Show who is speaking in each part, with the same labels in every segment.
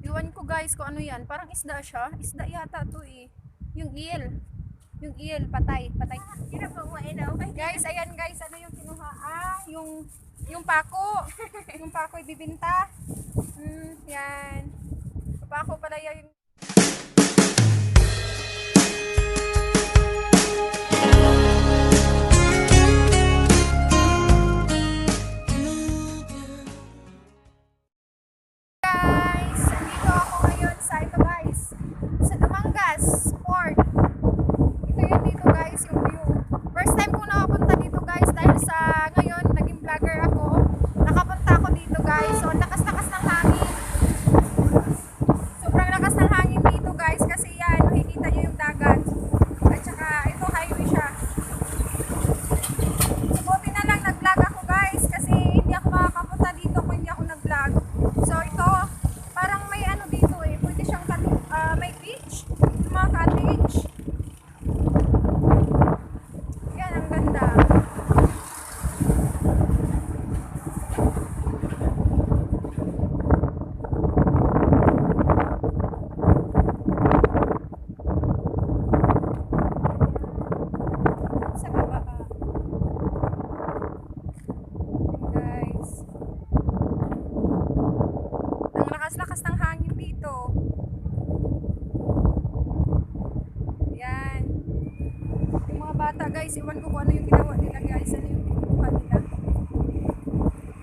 Speaker 1: Iwan ko guys kung ano yan. Parang isda siya. Isda yata to eh. Yung eel. Yung eel, patay. Patay. Guys, ayan guys. Ano yung kinuha? Yung pako. Yung pako ibibinta. Yan. Pako pala yung... Guys, nandito ako ngayon sa ito guys. Sa Dumangas Port. Ito yun dito guys, yung view. First time ko nakapunta dito guys dahil sa ngayon naging vlogger ako. Nakapunta ako dito guys. So lakas-lakas ng hangin. Sobrang lakas ng hangin dito guys kasi yan, makikita nyo yung dagat. At saka ito highway siya. So buti na lang nag-vlog ako guys kasi hindi ako makakapunta dito kung hindi ako nag-vlog. So ito, parang may ano dito eh, pwede siyang may beach, mga cottage. Yan, ang ganda. Sa baba. Guys. Ang lakas-lakas ng hangin dito. Yan. Yung mga bata guys, iwan ko kung ano yung ginawa nila guys. Ano yung kinuha nila.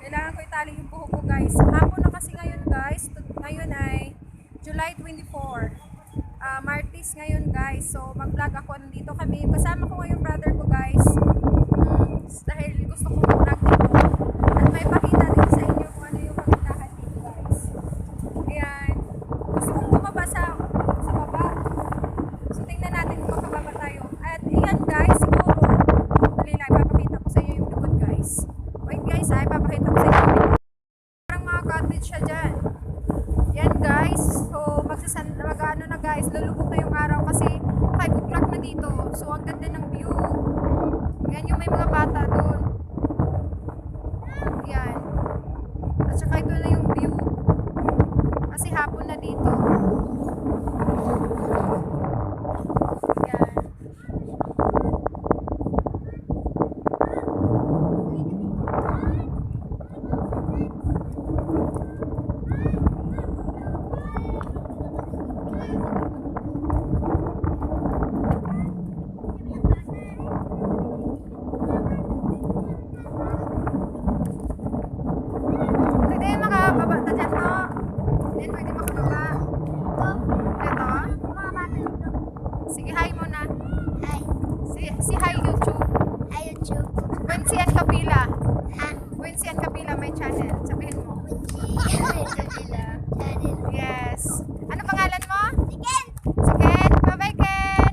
Speaker 1: Kailangan ko itali yung buhok ko guys. Hapon na kasi ngayon guys. Ngayon ay July 24. Martis ngayon guys. So mag-vlog ako. Nandito kami. Kasama ko ngayon brother ko guys. Dahil gusto ko mag-vlog dito. At may pakita din sa inyo kung ano yung kagandahan dito guys. Ayan. Gusto kong bumaba sa baba. So tingnan natin kung makababa tayo. At ayan guys, siguro. Dali lang, ipapakita ko sa inyo yung likod guys. Wait guys ha, ipapakita ko sa inyo yung likod. Parang mga cottage siya dyan. Yan guys. So mag-ano na guys, lulubog na yung araw kasi 5 o'clock na dito. So ang ganda ng view. Yan yung may mga bata doon. Yan. At saka ito na yung view. Kasi hapon na dito. Yan. Pwede makababa na dyan to. Then pwede makababa. Ito. Sige, hi muna. Si hi YouTube. Wency and Kapila. Wency and Kapila may channel. Sabihin mo. Yes. Ano pangalan mo? Si Ken. Bye-bye Ken.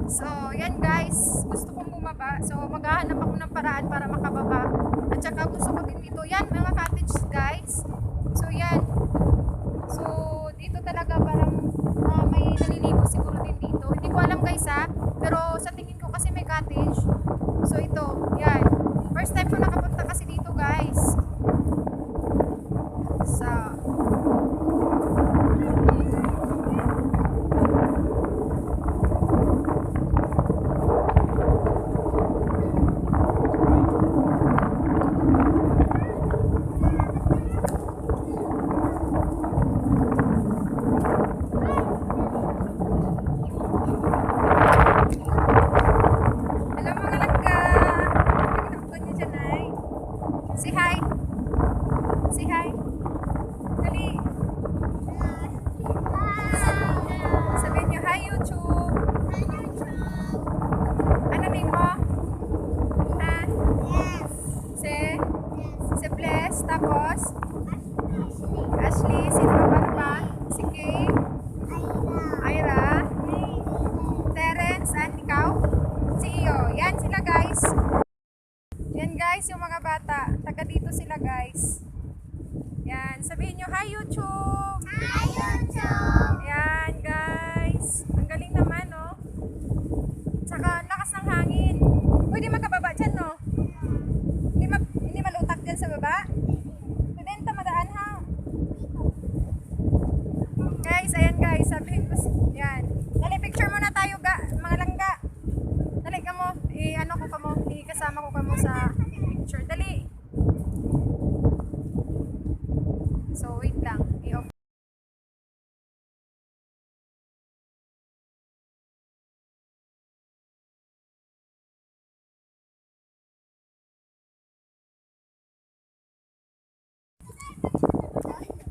Speaker 1: So, yan guys. Gusto kong bumaba. So, maghahanap ako ng paraan para makababa. At saka gusto ko din dito. Yan, mga cottage guys. So, yan. So, dito talaga parang may naliligo siguro din dito. Hindi ko alam guys ha. Pero sa tingin ko kasi may cottage. So, ito. Yan. First time ko nakapunta kasi dito guys. So, hello mga langga. Pagkakapagod niyo dyan ay. Say hi. Say hi. Dali. Sabihin niyo hi YouTube. Ano name mo? Ha? Si Bless. Tapos? Ashley. Sino pa? Si Kay. Ira. Terence. At ikaw? Si Iyo. Yan sila guys. Yan guys yung mga bata. Taga dito sila guys. Yan. Sabihin nyo hi YouTube. Yan guys. Ang galing naman oh. Tsaka ang lakas ng hangin. Pwede makababa dyan ano ko kamo, kasama ko kamo sa picture. Dali. So, wait lang. I-off.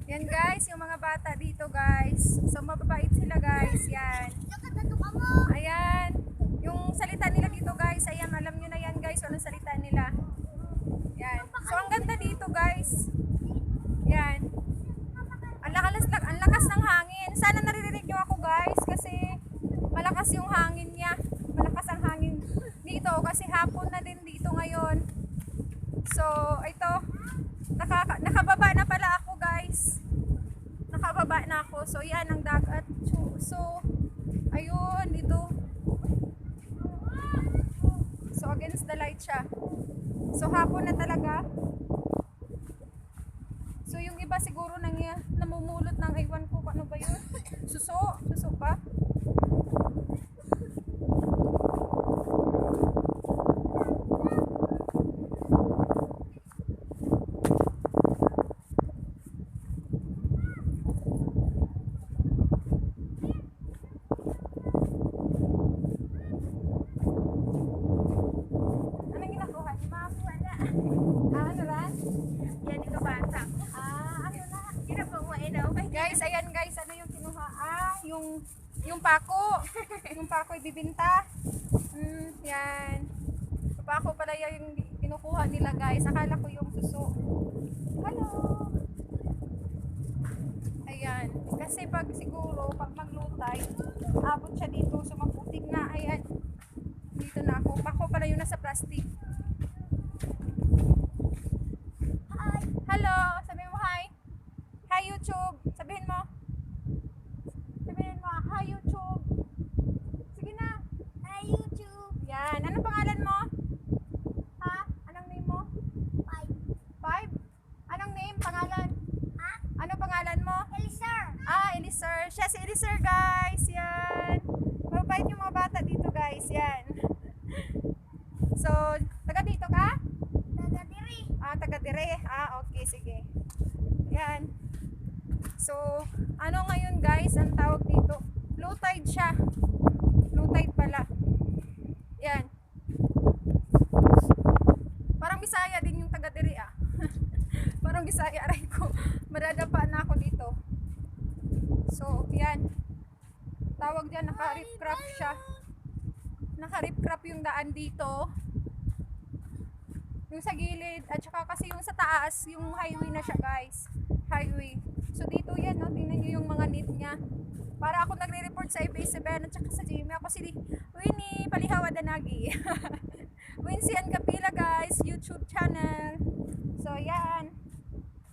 Speaker 1: Yan guys, yung mga bata dito guys. So, mababait sila guys. Yan. Ayan. Yung salita nila dito guys. Ayan, alam nyo na yan guys. Anong salita nila. Yan. So, ang ganda dito guys. Yan. Ang lakas ng hangin. Sana naririnig nyo ako guys. Kasi malakas yung hangin niya. Malakas ang hangin dito. Kasi hapon na din dito ngayon. So, ito. Nakababa na pala ako guys. Nakababa na ako. So, yan ang dagat. So, ayun, dito. So, against the light siya. So, hapon na talaga. So, yung iba siguro namumulot ng iwan ko. Ano ba yun? Suso? Suso ba? Anong ginagawa niyo? Wala. Ano ran?
Speaker 2: Yan ito bata ko.
Speaker 1: Ano na?
Speaker 2: Ginagawa na okay.
Speaker 1: Guys, ayan guys, ano yung kinuha? Yung pako. Yung pako ibibinta. Yan. Yung pako pala yung kinukuha nila guys. Akala ko yung suso. Hello. Ayan. Kasi pag siguro, pag maglutay, abot siya dito. So maputik na. Ayan. Dito na ako. Pako pala yung nasa plastic. Hi. Hello. Sabihin mo hi. Hi YouTube. Sabihin mo. Sabihin mo, hi YouTube. Sige na.
Speaker 2: Hi YouTube.
Speaker 1: Yan. Anong pangalan mo? Ha? Anong name mo?
Speaker 2: Five.
Speaker 1: Five? Anong name? Pangalan?
Speaker 2: Ha?
Speaker 1: Anong pangalan mo?
Speaker 2: Elisar.
Speaker 1: Elisir. Siya si Elisir guys. Yan. Mabait yung mga bata dito guys. Yan. So, taga dito ka?
Speaker 2: Taga diri.
Speaker 1: Taga dire. Okay. Sige. Yan. So, ano ngayon guys, ang tawag dito? Low tide siya. Low tide pala. Yan. Parang Bisaya din yung taga diri Parang Bisaya, aray ko. Madadapa na ako dito. So, yan. Tawag dyan, naka-rip crop siya. Naka-rip crop yung daan dito. Yung sa gilid, at saka kasi yung sa taas, yung highway na siya guys. Highway. So dito yan, no? Tingnan nyo yung mga net niya. Para ako nagre-report sa ABS-CBN at saka sa Jimmy. Ako si Winnie Palihawa Danagi. Winsian Kapila guys, YouTube channel. So yan.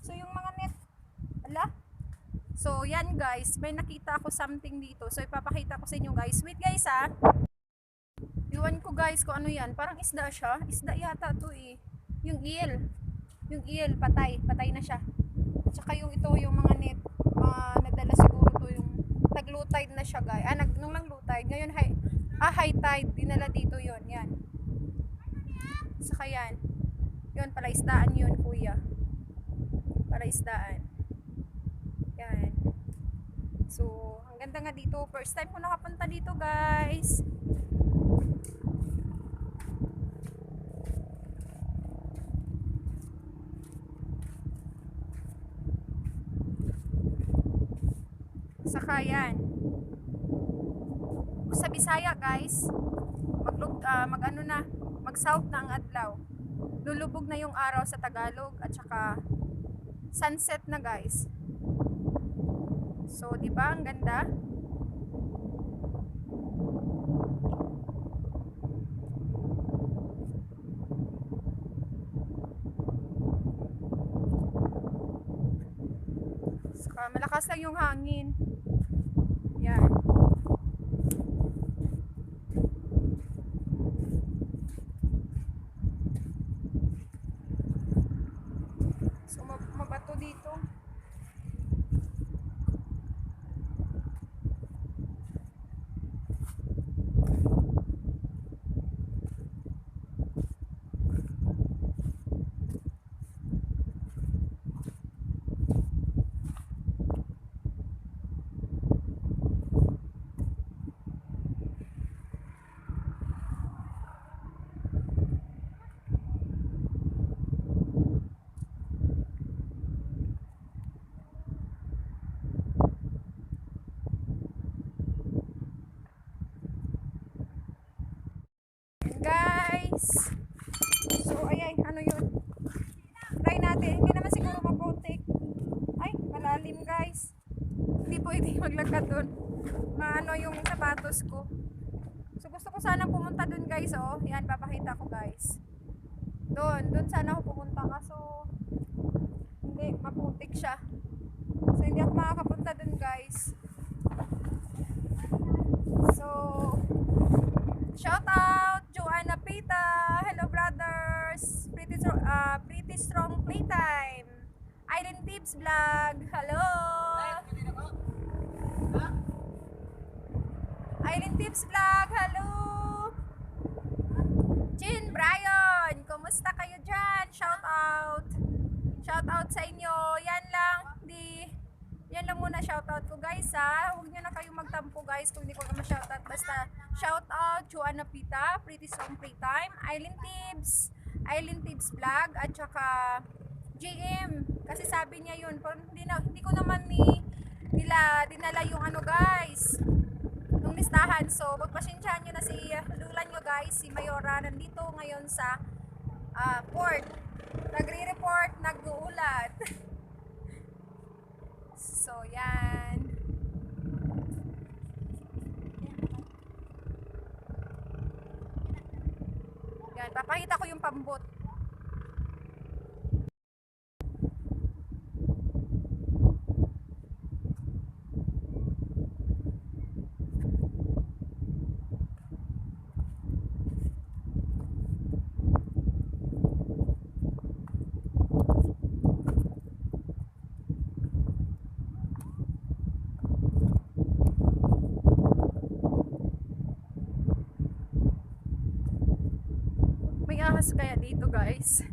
Speaker 1: So yung mga net. Ala? So yan guys, may nakita ako something dito. So ipapakita ko sa inyo guys. Wait guys Iwan ko guys kung ano yan. Parang isda siya. Isda yata to Yung eel. Yung eel, patay. Patay na siya. Tsaka yung ito, yung mga net. Nadala siguro to yung nag-low tide na siya guys. Nung lang low tide. Ngayon high tide. Dinala dito yon. Yan. Saka yan. Yun, palaisdaan yun kuya. Palaisdaan. Yan. So, ang ganda nga dito. First time ko nakapunta dito guys. Saka yan. Sa Bisaya guys, mag-south na ang adlaw. Lulubog na yung araw sa Tagalog at saka sunset na guys. So, di ba ang ganda? Saka malakas lang yung hangin. Yan. So, mabato dito. sapatos ko. So gusto ko sana pumunta dun guys, oh. Yan, papakita ko guys. Doon sana ako pumunta kaso hindi, maputik siya. So hindi ako makakapunta dun guys. So shout out Joanna Pita. Hello brothers. Pretty strong playtime. Island Tips Vlog. Hello. Island Tips Vlog. Hello. Chin, Brian. Kumusta kayo dyan? Shout out. Shout out sa inyo. Yan lang. Yan lang muna shout out ko guys ha. Huwag nyo na kayong magtampo guys kung hindi ko na ma-shout out. Basta shout out Joanna Pita, Pretty Strong Playtime, Island Tips Vlog, at saka JM. Kasi sabi niya yun, pero hindi ko naman nila dinala yung ano guys, yung listahan. So pagpasensyahan nyo na si Lula nyo guys, si Mayora nandito ngayon sa port. Nagre-report, nag-uulat. So yan. Yan, papakita ko yung pambot. May ahas kaya dito guys.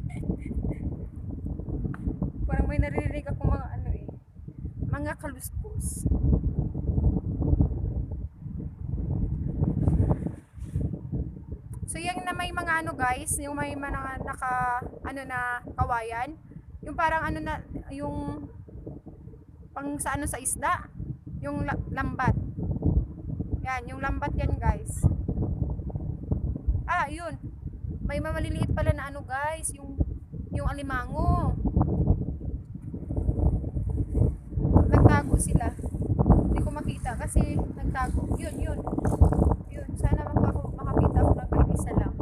Speaker 1: Parang may naririnig ako mga ano eh, mga kaluskos. So yan na may mga ano guys, yung may mga naka ano na kawayan, yung parang ano na, yung pang sa ano sa isda, yung lambat. Yan, yung lambat yan guys. Yun. May maliliit pala na ano guys, yung alimango. Nagtago sila. Hindi ko makita kasi nagtago. Yun. Sana makakita ko ng kahit isa lang.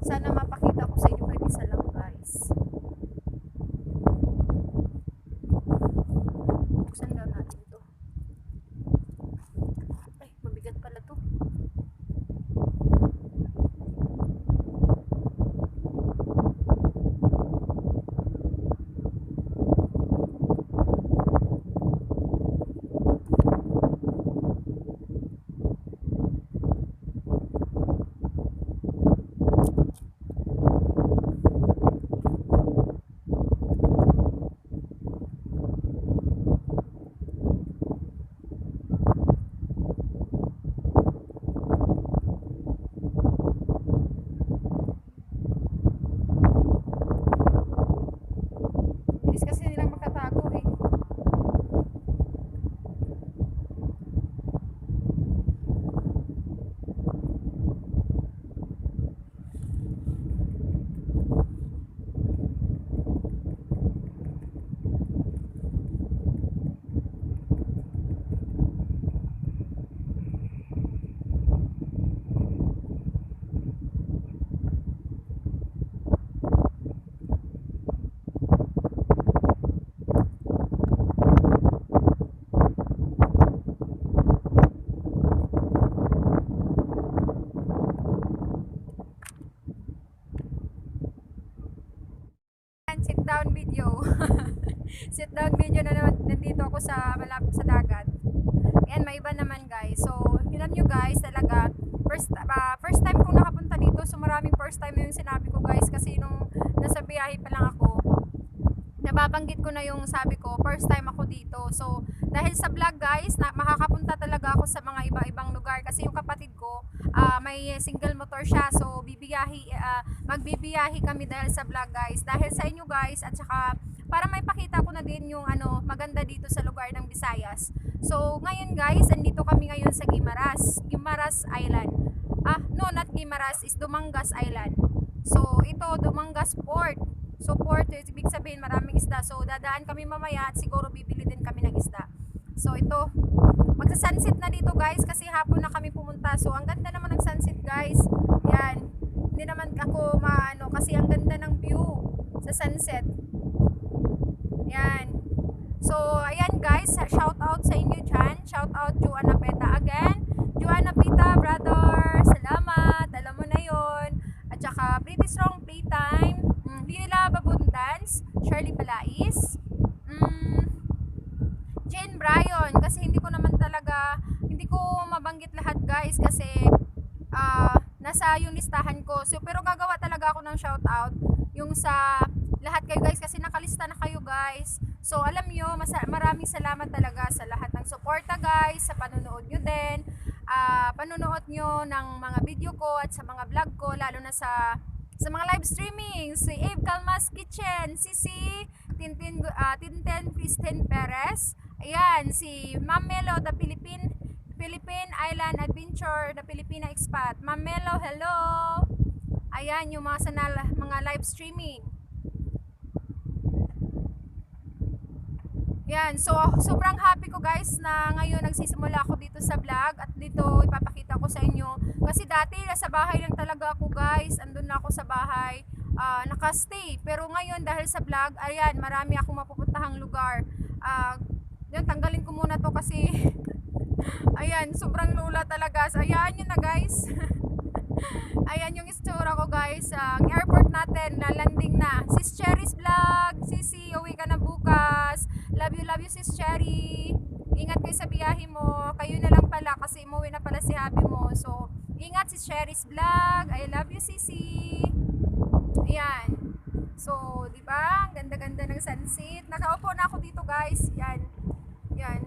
Speaker 1: Sana mapakita ko sa inyo kahit isa lang guys. Buksan daw natin to. Ay, mabigat pala to. Bilis kasi nilang makatago eh. Sit down video. Sit down video na naman. Nandito ako sa malapit sa dagat. Ayan, may iba naman guys. So, alam nyo guys, talaga first time kong nakapunta dito. So, maraming first time yung sinabi ko guys. Kasi nung nasa biyahe pa lang ako, nababanggit ko na yung sabi ko, first time ako dito. So, dahil sa vlog guys, makakapunta talaga ako sa mga iba-ibang lugar. Kasi yung kapatid ko, may single motor siya. So, magbibiyahe kami dahil sa vlog guys. Dahil sa inyo guys, at saka para may pakita ko na din yung maganda dito sa lugar ng Visayas. So, ngayon guys, andito kami ngayon sa Guimaras Island. No, not Guimaras, is Dumangas Island. So, ito, Dumangas Port. So, port, ibig sabihin maraming isda. So, dadaan kami mamaya at siguro bibili din kami ng isda. So, ito, magsa-sunset na dito guys kasi hapon na kami pumunta. So ang ganda naman ng sunset guys. Yan. Hindi naman ako maano kasi ang ganda ng view sa sunset. Yan. So ayan guys, shout out sa inyo dyan. Shout out Joanna Peta again. Joanna Pita, brother. Salamat. Alam mo na yon. At saka Pretty Strong Playtime. Lila Babundans. Shirley Palais. Jane Bryan. Kasi hindi ko naman talaga, hindi ko mabanggit lahat guys kasi nasa yung listahan ko. So, pero gagawa talaga ako ng shout out yung sa lahat kayo guys kasi nakalista na kayo guys. So alam nyo, maraming salamat talaga sa lahat ng suporta guys, sa panonood nyo din. Panonood nyo ng mga video ko at sa mga vlog ko, lalo na sa mga live streaming. Si Ave Calmas Kitchen, Sisi, Tintin Kristen Perez, ayan, si Ma'am Melo, the Philippine Island Adventure, the Filipina Expat. Ma'am Melo, hello! Ayan, yung mga mga live streaming. Yan, so sobrang happy ko guys na ngayon nagsisimula ako dito sa vlog at dito ipapakita ko sa inyo. Kasi dati nasa bahay lang talaga ako guys, andun na ako sa bahay, nakastay. Pero ngayon dahil sa vlog, ayan, marami akong mapupuntahang lugar. Yan, tanggalin ko muna to kasi ayan, sobrang lula talaga. So, ayan yun na guys. Ayan yung istura ko guys. Ang airport natin, lalanding na. Sis Cherry's vlog. Sisi, uwi ka na bukas. Love you Sis Cherry. Ingat kayo sa biyahe mo. Kayo na lang pala kasi umuwi na pala si habi mo. So, ingat Sis Cherry's vlog. I love you Sisi. Ayan. So, di ba? Ganda-ganda ng sunset. Nakaupo na ako dito guys. Yan. Yan.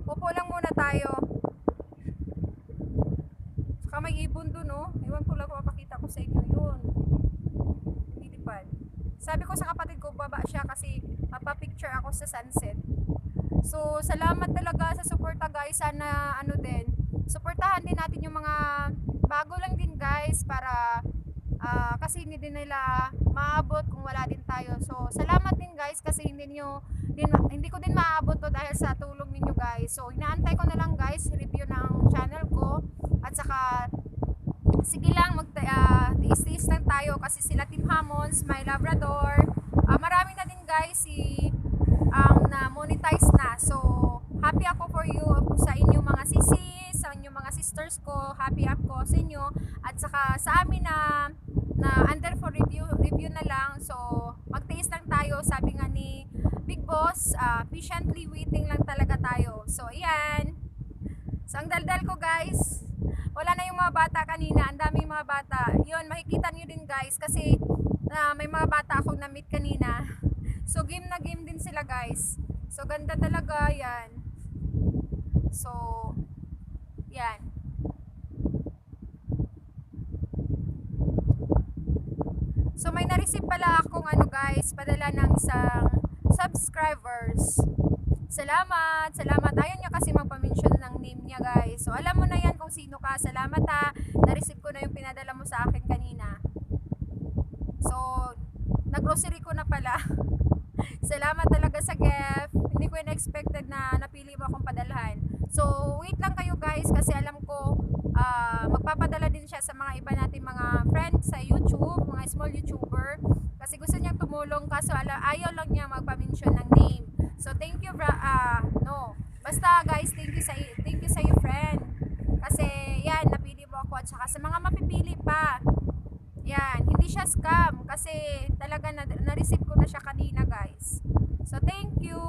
Speaker 1: Upo lang muna tayo. Saka may ibon dun, no? Iwan ko lang kung mapakita ko sa inyo yun. Nilipad. Sabi ko sa kapatid ko, baba siya kasi mapapicture ako sa sunset. So, salamat talaga sa suporta guys. Sana, ano din, suportahan din natin yung mga bago lang din guys para kasi hindi din nila maabot kung wala din tayo. So, salamat din guys kasi hindi ko din maabot to dahil sa tulong ninyo guys. So, inaantay ko na lang guys review ng channel ko at saka sige lang tiis-tiis lang tayo kasi sila Team Hammonds, my Labrador, marami na din guys na monetize na. So, happy ako for you, sa inyong mga sisis, sa inyong mga sisters ko, happy ako sa inyo at saka sa amin na under for review na lang. So, magtiis lang tayo, sabi nga ni Big Boss, patiently waiting lang talaga tayo. So, ayan. So, ang daldal ko guys, wala na yung mga bata kanina, ang daming mga bata. Yun, makikita nyo din guys kasi may mga bata akong na-meet kanina. So, game na game din sila guys. So, ganda talaga yan. So, yan. So, may na-receive pala akong guys, padala ng isang subscribers. Salamat, salamat. Ayaw niya kasi magpa-mention ng name niya guys. So, alam mo na yan kung sino ka. Salamat ha. Na-receive ko na yung pinadala mo sa akin kanina. So, nag-grocery ko na pala. Salamat talaga sa gift. Hindi ko in-expected na napili mo akong padalhan. So, wait lang kayo guys kasi alam ko magpapadala din siya sa mga iba nating mga friends sa YouTube, mga small YouTuber. Kasi gusto niyang tumulong kaso ayaw lang niya magpa-mention ng name. So, thank you no. Basta guys, thank you sa iyo friend. Kasi yan, napili mo ako at saka sa mga mapipili pa. Yan, hindi siya scam kasi talaga na-receive ko na siya kanina guys. So, thank you.